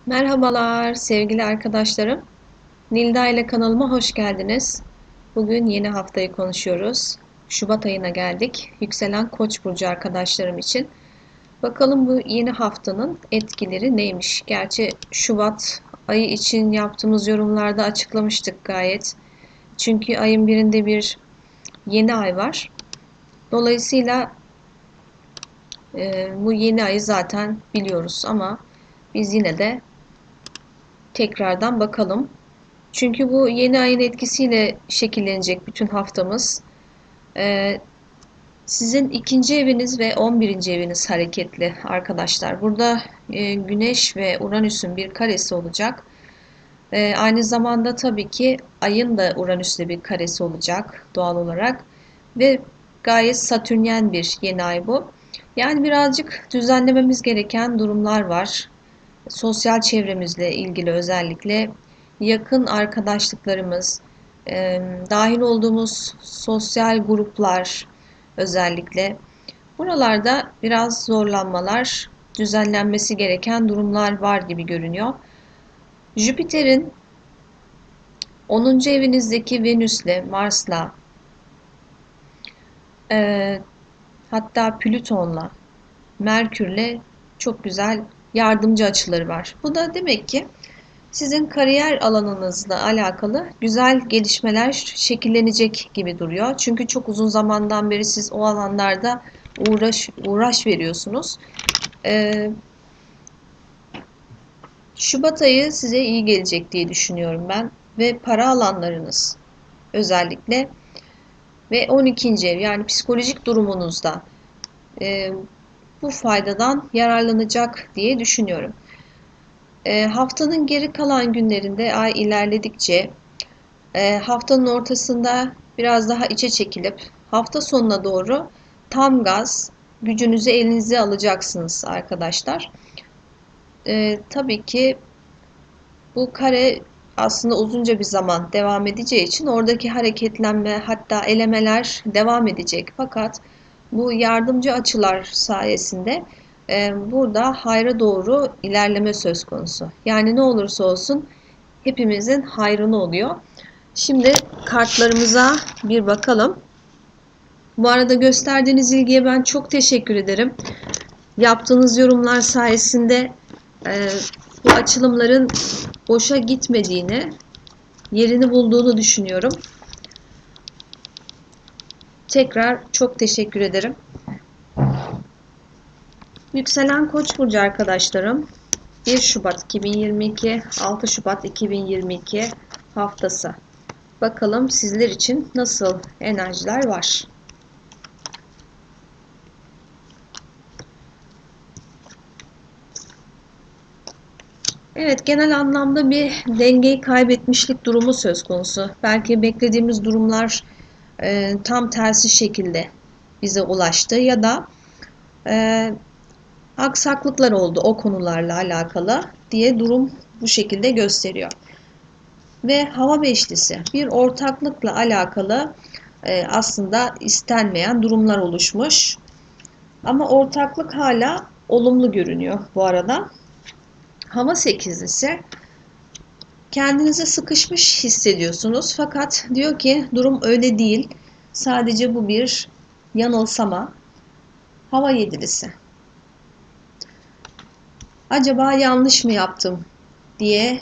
Merhabalar sevgili arkadaşlarım. Nilda ile kanalıma hoş geldiniz. Bugün yeni haftayı konuşuyoruz. Şubat ayına geldik. Yükselen Koç burcu arkadaşlarım için. Bakalım bu yeni haftanın etkileri neymiş? Gerçi Şubat ayı için yaptığımız yorumlarda açıklamıştık gayet. Çünkü ayın birinde bir yeni ay var. Dolayısıyla bu yeni ayı zaten biliyoruz ama biz yine de tekrardan bakalım. Çünkü bu yeni ayın etkisiyle şekillenecek bütün haftamız. Ee, Sizin ikinci eviniz ve 11. eviniz hareketli arkadaşlar. Burada Güneş ve Uranüs'ün bir karesi olacak. Aynı zamanda tabii ki Ay'ın da Uranüs'le bir karesi olacak doğal olarak. Ve gayet satürnyen bir yeni ay bu. Yani birazcık düzenlememiz gereken durumlar var. Sosyal çevremizle ilgili özellikle yakın arkadaşlıklarımız, dahil olduğumuz sosyal gruplar özellikle buralarda biraz zorlanmalar, düzenlenmesi gereken durumlar var gibi görünüyor. Jüpiter'in 10. evinizdeki Venüs'le, Mars'la, e, hatta Plüton'la, Merkür'le çok güzel yardımcı açıları var. Bu da demek ki sizin kariyer alanınızla alakalı güzel gelişmeler şekillenecek gibi duruyor. Çünkü çok uzun zamandan beri siz o alanlarda uğraş veriyorsunuz. Ee, Şubat ayı size iyi gelecek diye düşünüyorum ben ve para alanlarınız özellikle ve 12. ev yani psikolojik durumunuzda e, bu faydadan yararlanacak diye düşünüyorum. Haftanın geri kalan günlerinde ay ilerledikçe haftanın ortasında biraz daha içe çekilip hafta sonuna doğru tam gaz gücünüzü elinize alacaksınız arkadaşlar. Tabii ki bu kare aslında uzunca bir zaman devam edeceği için oradaki hareketlenme hatta elemeler devam edecek. Fakat bu yardımcı açılar sayesinde burada hayra doğru ilerleme söz konusu. Yani ne olursa olsun hepimizin hayrına oluyor. Şimdi kartlarımıza bir bakalım. Bu arada gösterdiğiniz ilgiye ben çok teşekkür ederim. Yaptığınız yorumlar sayesinde e, bu açılımların boşa gitmediğini, yerini bulduğunu düşünüyorum. Tekrar çok teşekkür ederim. Yükselen Koç burcu arkadaşlarım, 1 Şubat 2022, 6 Şubat 2022 haftası. Bakalım sizler için nasıl enerjiler var? Evet, genel anlamda bir dengeyi kaybetmişlik durumu söz konusu. Belki beklediğimiz durumlar tam tersi şekilde bize ulaştı ya da e, aksaklıklar oldu o konularla alakalı diye durum bu şekilde gösteriyor. Ve hava beşlisi bir ortaklıkla alakalı aslında istenmeyen durumlar oluşmuş. Ama ortaklık hala olumlu görünüyor bu arada. Hava sekizlisi kendinizi sıkışmış hissediyorsunuz fakat diyor ki durum öyle değil. Sadece bu bir yanılsama. Hava yedilisi. Acaba yanlış mı yaptım diye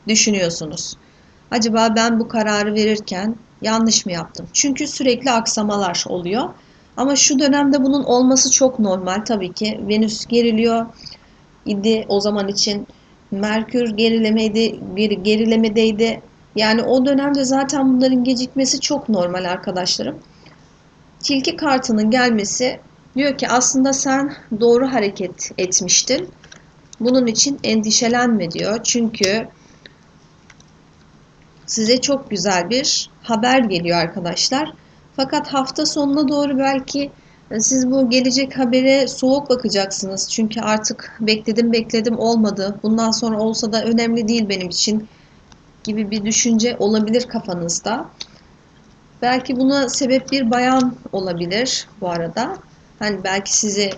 düşünüyorsunuz. Acaba ben bu kararı verirken yanlış mı yaptım? Çünkü sürekli aksamalar oluyor. Ama şu dönemde bunun olması çok normal tabii ki. Venüs geriliyor idi o zaman için. Merkür gerilemedeydi. Yani o dönemde zaten bunların gecikmesi çok normal arkadaşlarım. Tilki kartının gelmesi diyor ki aslında sen doğru hareket etmiştin. Bunun için endişelenme diyor. Çünkü size çok güzel bir haber geliyor arkadaşlar. Fakat hafta sonuna doğru belki siz bu gelecek habere soğuk bakacaksınız. Çünkü artık bekledim olmadı. Bundan sonra olsa da önemli değil benim için gibi bir düşünce olabilir kafanızda. Belki buna sebep bir bayan olabilir bu arada. Hani belki sizi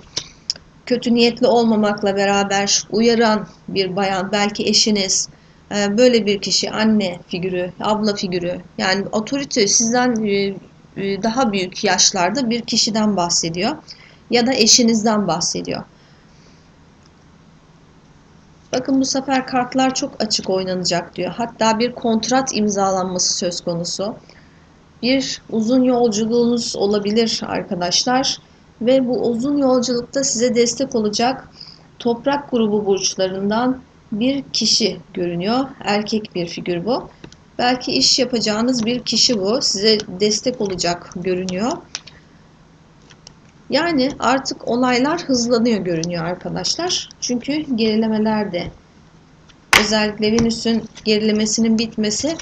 kötü niyetli olmamakla beraber uyaran bir bayan, belki eşiniz, böyle bir kişi, anne figürü, abla figürü, yani otorite sizden daha büyük yaşlarda bir kişiden bahsediyor ya da eşinizden bahsediyor. Bakın bu sefer kartlar çok açık oynanacak diyor. Hatta bir kontrat imzalanması söz konusu. Bir uzun yolculuğunuz olabilir arkadaşlar ve bu uzun yolculukta size destek olacak toprak grubu burçlarından bir kişi görünüyor. Erkek bir figür bu. Belki iş yapacağınız bir kişi bu. Size destek olacak görünüyor. Yani artık olaylar hızlanıyor görünüyor arkadaşlar. Çünkü gerilemeler de, özellikle Venüs'ün gerilemesinin bitmesi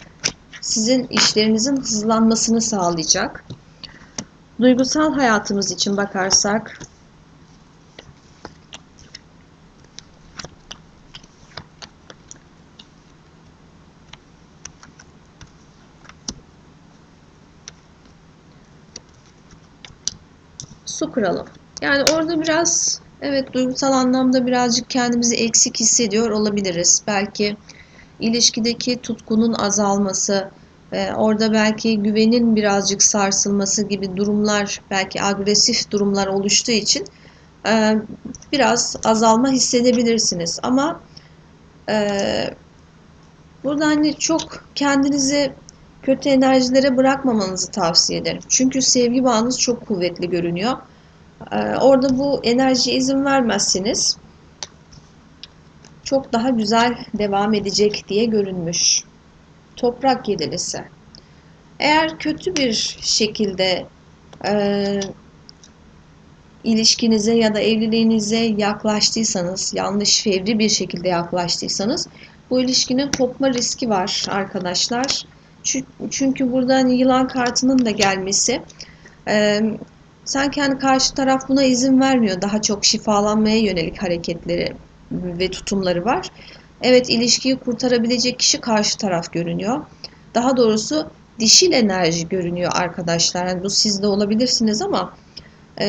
sizin işlerinizin hızlanmasını sağlayacak. Duygusal hayatımız için bakarsak, su kralı. Yani orada biraz, evet, duygusal anlamda birazcık kendimizi eksik hissediyor olabiliriz. Belki ilişkideki tutkunun azalması, orada belki güvenin birazcık sarsılması gibi durumlar, belki agresif durumlar oluştuğu için biraz azalma hissedebilirsiniz. Ama burada hani çok kendinizi kötü enerjilere bırakmamanızı tavsiye ederim. Çünkü sevgi bağınız çok kuvvetli görünüyor. Orada bu enerjiye izin vermezseniz çok daha güzel devam edecek diye görünmüş. Toprak yedilisi. Eğer kötü bir şekilde e, ilişkinize ya da evliliğinize yaklaştıysanız, yanlış fevri bir şekilde yaklaştıysanız, bu ilişkinin kopma riski var arkadaşlar. Çünkü buradan yılan kartının da gelmesi, sanki hani karşı taraf buna izin vermiyor. Daha çok şifalanmaya yönelik hareketleri ve tutumları var. Evet, ilişkiyi kurtarabilecek kişi karşı taraf görünüyor. Daha doğrusu dişil enerji görünüyor arkadaşlar. Yani bu siz de olabilirsiniz ama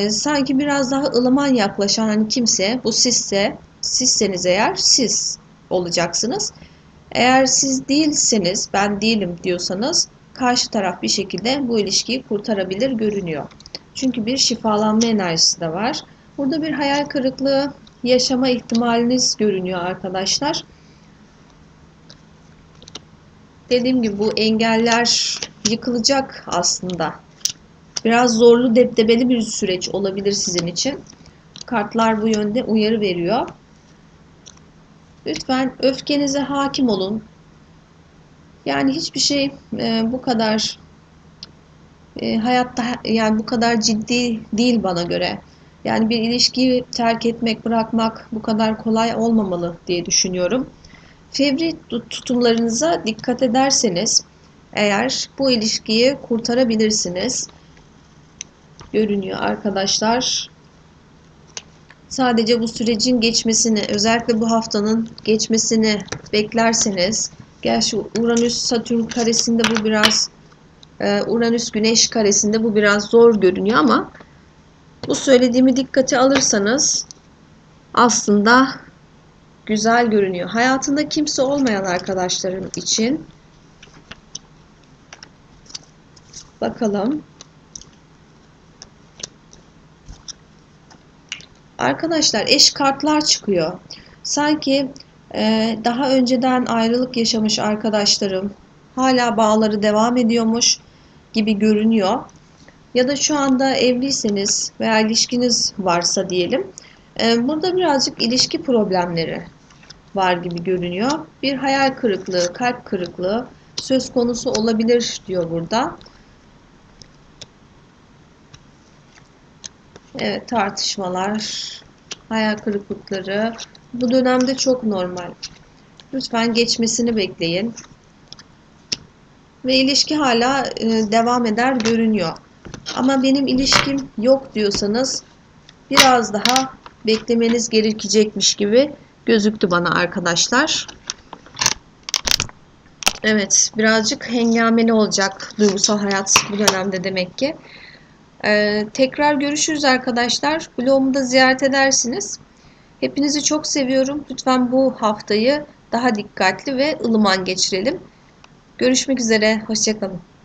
sanki biraz daha ılıman yaklaşan hani kimse, bu sizseniz eğer siz olacaksınız. Eğer siz değilseniz, ben değilim diyorsanız, karşı taraf bir şekilde bu ilişkiyi kurtarabilir görünüyor. Çünkü bir şifalanma enerjisi de var. Burada bir hayal kırıklığı yaşama ihtimaliniz görünüyor arkadaşlar. Dediğim gibi bu engeller yıkılacak aslında. Biraz zorlu, debdebeli bir süreç olabilir sizin için. Kartlar bu yönde uyarı veriyor. Lütfen öfkenize hakim olun. Yani hiçbir şey bu kadar hayatta, yani bu kadar ciddi değil bana göre. Yani bir ilişkiyi terk etmek, bırakmak bu kadar kolay olmamalı diye düşünüyorum. Fevri tutumlarınıza dikkat ederseniz eğer bu ilişkiyi kurtarabilirsiniz görünüyor arkadaşlar. Sadece bu sürecin geçmesini, özellikle bu haftanın geçmesini beklerseniz, gerçi Uranüs-Satürn karesinde bu biraz, Uranüs-Güneş karesinde bu biraz zor görünüyor ama bu söylediğimi dikkate alırsanız aslında güzel görünüyor. Hayatında kimse olmayan arkadaşlarım için bakalım. Arkadaşlar, eş kartlar çıkıyor. Sanki daha önceden ayrılık yaşamış arkadaşlarım hala bağları devam ediyormuş gibi görünüyor. Ya da şu anda evliyseniz veya ilişkiniz varsa diyelim, burada birazcık ilişki problemleri var gibi görünüyor. Bir hayal kırıklığı, kalp kırıklığı söz konusu olabilir diyor burada. Evet, tartışmalar, hayal kırıklıkları bu dönemde çok normal. Lütfen geçmesini bekleyin. Ve ilişki hala devam eder görünüyor. Ama benim ilişkim yok diyorsanız biraz daha beklemeniz gerekecekmiş gibi gözüktü bana arkadaşlar. Evet, birazcık hengameli olacak duygusal hayat bu dönemde demek ki. Tekrar görüşürüz arkadaşlar. Blogumu da ziyaret edersiniz. Hepinizi çok seviyorum. Lütfen bu haftayı daha dikkatli ve ılıman geçirelim. Görüşmek üzere. Hoşça kalın.